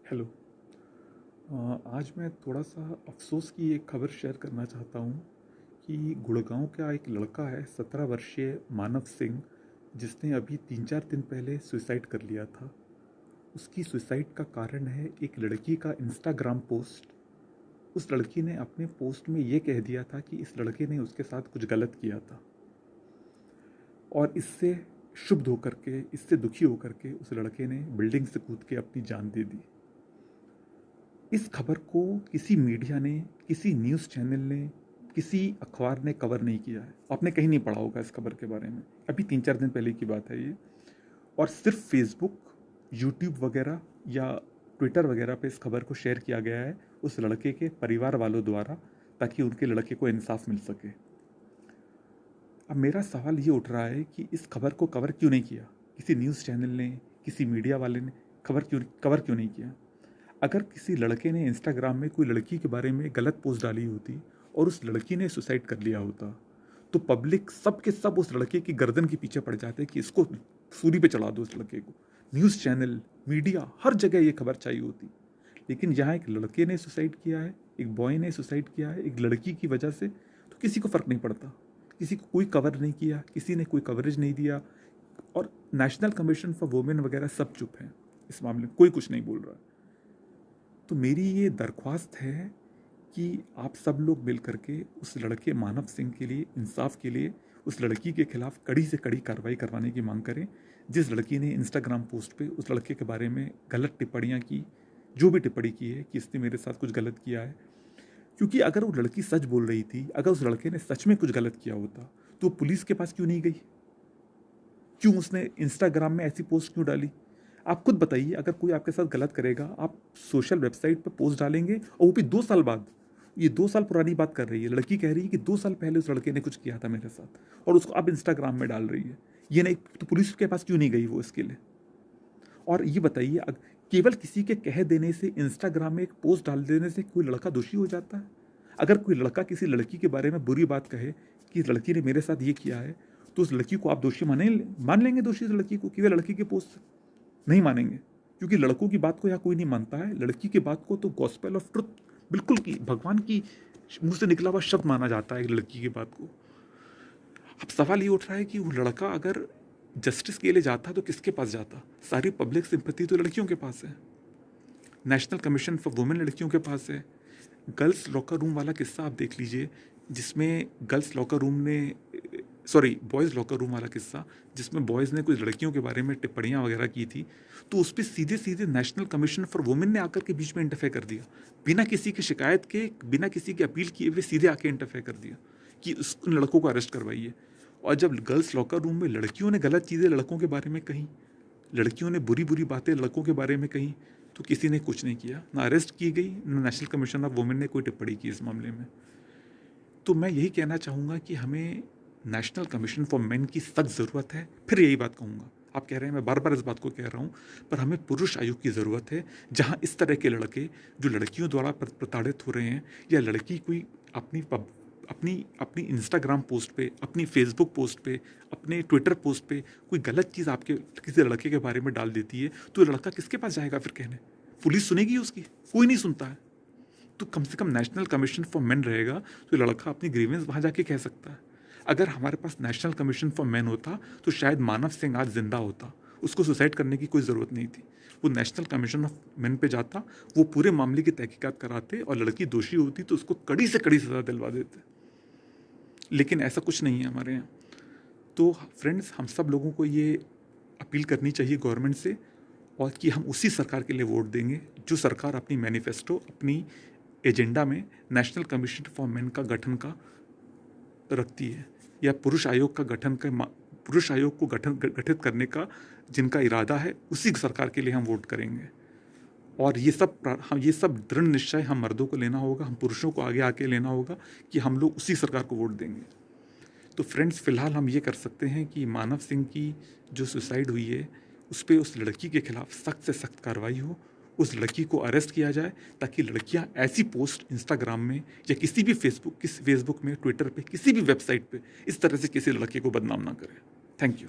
Hello. आज मैं थोड़ा-सा अफ़सोस की एक खबर शेयर करना चाहता हूँ कि गुड़गाँव का एक लड़का है 17 वर्षीय मानव सिंह, जिसने अभी 3-4 दिन पहले सुसाइड कर लिया था। उसकी सुसाइड का कारण है एक लड़की का इंस्टाग्राम पोस्ट। उस लड़की ने अपने पोस्ट में ये कह दिया था कि इस लड़के ने उसके साथ कुछ गलत किया था और इससे क्षुब्ध होकर के, इससे दुखी होकर के उस लड़के ने बिल्डिंग से कूद के अपनी जान दे दी। इस खबर को किसी मीडिया ने, किसी न्यूज़ चैनल ने, किसी अखबार ने कवर नहीं किया है। आपने कहीं नहीं पढ़ा होगा इस खबर के बारे में। अभी 3-4 दिन पहले की बात है ये। और सिर्फ फेसबुक, यूट्यूब वगैरह या ट्विटर वगैरह पे इस खबर को शेयर किया गया है उस लड़के के परिवार वालों द्वारा, ताकि उनके लड़के को इंसाफ मिल सके। अब मेरा सवाल ये उठ रहा है कि इस खबर को कवर क्यों नहीं किया? किसी न्यूज़ चैनल ने, किसी मीडिया वाले ने कवर क्यों नहीं किया? अगर किसी लड़के ने इंस्टाग्राम में कोई लड़की के बारे में गलत पोस्ट डाली होती और उस लड़की ने सुसाइड कर लिया होता, तो पब्लिक सब के सब उस लड़के की गर्दन के पीछे पड़ जाते कि इसको सूली पे चढ़ा दो उस लड़के को। न्यूज़ चैनल, मीडिया, हर जगह ये खबर चाहिए होती। लेकिन यहाँ एक लड़के ने सुसाइड किया है, एक बॉय ने सुसाइड किया है एक लड़की की वजह से, तो किसी को फ़र्क नहीं पड़ता। किसी को कोई कवर नहीं किया, किसी ने कोई कवरेज नहीं दिया। और नेशनल कमीशन फॉर वुमेन वगैरह सब चुप हैं इस मामले में, कोई कुछ नहीं बोल रहा। तो मेरी ये दरख्वास्त है कि आप सब लोग मिल करके उस लड़के मानव सिंह के लिए, इंसाफ के लिए, उस लड़की के खिलाफ कड़ी से कड़ी कार्रवाई करवाने की मांग करें, जिस लड़की ने इंस्टाग्राम पोस्ट पे उस लड़के के बारे में गलत टिप्पणियाँ की, जो भी टिप्पणी की है कि इसने मेरे साथ कुछ गलत किया है। क्योंकि अगर वो लड़की सच बोल रही थी, अगर उस लड़के ने सच में कुछ गलत किया होता, तो पुलिस के पास क्यों नहीं गई? क्यों उसने इंस्टाग्राम में ऐसी पोस्ट क्यों डाली? आप खुद बताइए, अगर कोई आपके साथ गलत करेगा, आप सोशल वेबसाइट पर पोस्ट डालेंगे और वो भी 2 साल बाद। ये 2 साल पुरानी बात कर रही है, लड़की कह रही है कि 2 साल पहले उस लड़के ने कुछ किया था मेरे साथ और उसको अब इंस्टाग्राम में डाल रही है। ये नहीं तो पुलिस के पास क्यों नहीं गई वो इसके लिए? और ये बताइए, केवल किसी के कह देने से, इंस्टाग्राम में एक पोस्ट डाल देने से कोई लड़का दोषी हो जाता है? अगर कोई लड़का किसी लड़की के बारे में बुरी बात कहे कि लड़की ने मेरे साथ ये किया है, तो उस लड़की को आप दोषी मान लेंगे दोषी उस लड़की को, केवल लड़की के पोस्ट से? नहीं मानेंगे, क्योंकि लड़कों की बात को यहाँ कोई नहीं मानता है। लड़की की बात को तो गॉस्पेल ऑफ ट्रुथ, बिल्कुल की भगवान की मुंह से निकला हुआ शब्द माना जाता है लड़की की बात को। अब सवाल ये उठ रहा है कि वो लड़का अगर जस्टिस के लिए जाता तो किसके पास जाता? सारी पब्लिक सिंपैथी तो लड़कियों के पास है। नेशनल कमीशन फॉर वुमेन लड़कियों के पास है। गर्ल्स लॉकर रूम वाला किस्सा आप देख लीजिए, जिसमें गर्ल्स लॉकर रूम ने, सॉरी, बॉयज़ लॉकर रूम वाला किस्सा, जिसमें बॉयज़ ने कुछ लड़कियों के बारे में टिप्पणियाँ वगैरह की थी, तो उस पर सीधे सीधे नेशनल कमीशन फॉर वुमेन ने आकर के बीच में इंटरफेयर कर दिया, बिना किसी की शिकायत के, बिना किसी की अपील किए हुए सीधे आके इंटरफेयर कर दिया कि उन लड़कों को अरेस्ट करवाइए। और जब गर्ल्स लॉकर रूम में लड़कियों ने गलत चीज़ें लड़कों के बारे में कहीं, लड़कियों ने बुरी बुरी बातें लड़कों के बारे में कहीं, तो किसी ने कुछ नहीं किया, ना अरेस्ट की गई, ना नेशनल कमीशन ऑफ वुमेन ने कोई टिप्पणी की इस मामले में। तो मैं यही कहना चाहूँगा कि हमें नेशनल कमीशन फॉर मेन की सख्त ज़रूरत है। फिर यही बात कहूँगा, आप कह रहे हैं, मैं बार बार इस बात को कह रहा हूँ, पर हमें पुरुष आयोग की ज़रूरत है, जहाँ इस तरह के लड़के जो लड़कियों द्वारा प्रताड़ित हो रहे हैं, या लड़की कोई अपनी इंस्टाग्राम पोस्ट पे, अपनी फेसबुक पोस्ट पे, अपने ट्विटर पोस्ट पे कोई गलत चीज़ आपके किसी लड़के के बारे में डाल देती है, तो लड़का किसके पास जाएगा फिर कहने? पुलिस सुनेगी उसकी? कोई नहीं सुनता है। तो कम से कम नेशनल कमीशन फॉर मेन रहेगा तो लड़का अपनी ग्रीवेंस वहाँ जाके कह सकता है। अगर हमारे पास नेशनल कमीशन फॉर मेन होता तो शायद मानव सिंह आज जिंदा होता, उसको सुसाइड करने की कोई ज़रूरत नहीं थी। वो नेशनल कमीशन ऑफ मेन पे जाता, वो पूरे मामले की तहकीकात कराते और लड़की दोषी होती तो उसको कड़ी से कड़ी सज़ा दिलवा देते। लेकिन ऐसा कुछ नहीं है हमारे यहाँ। तो फ्रेंड्स, हम सब लोगों को ये अपील करनी चाहिए गवर्नमेंट से, और कि हम उसी सरकार के लिए वोट देंगे जो सरकार अपनी मैनिफेस्टो, अपनी एजेंडा में नेशनल कमीशन फॉर मेन का गठन का रखती है, या पुरुष आयोग को गठित करने का जिनका इरादा है, उसी सरकार के लिए हम वोट करेंगे। और ये सब दृढ़ निश्चय हम मर्दों को लेना होगा, हम पुरुषों को आगे आके लेना होगा कि हम लोग उसी सरकार को वोट देंगे। तो फ्रेंड्स, फ़िलहाल हम ये कर सकते हैं कि मानव सिंह की जो सुसाइड हुई है, उस लड़की के खिलाफ सख्त से सख्त कार्रवाई हो, उस लड़की को अरेस्ट किया जाए, ताकि लड़कियां ऐसी पोस्ट इंस्टाग्राम में या किसी भी फेसबुक में, ट्विटर पे, किसी भी वेबसाइट पे इस तरह से किसी लड़के को बदनाम ना करें। Thank you.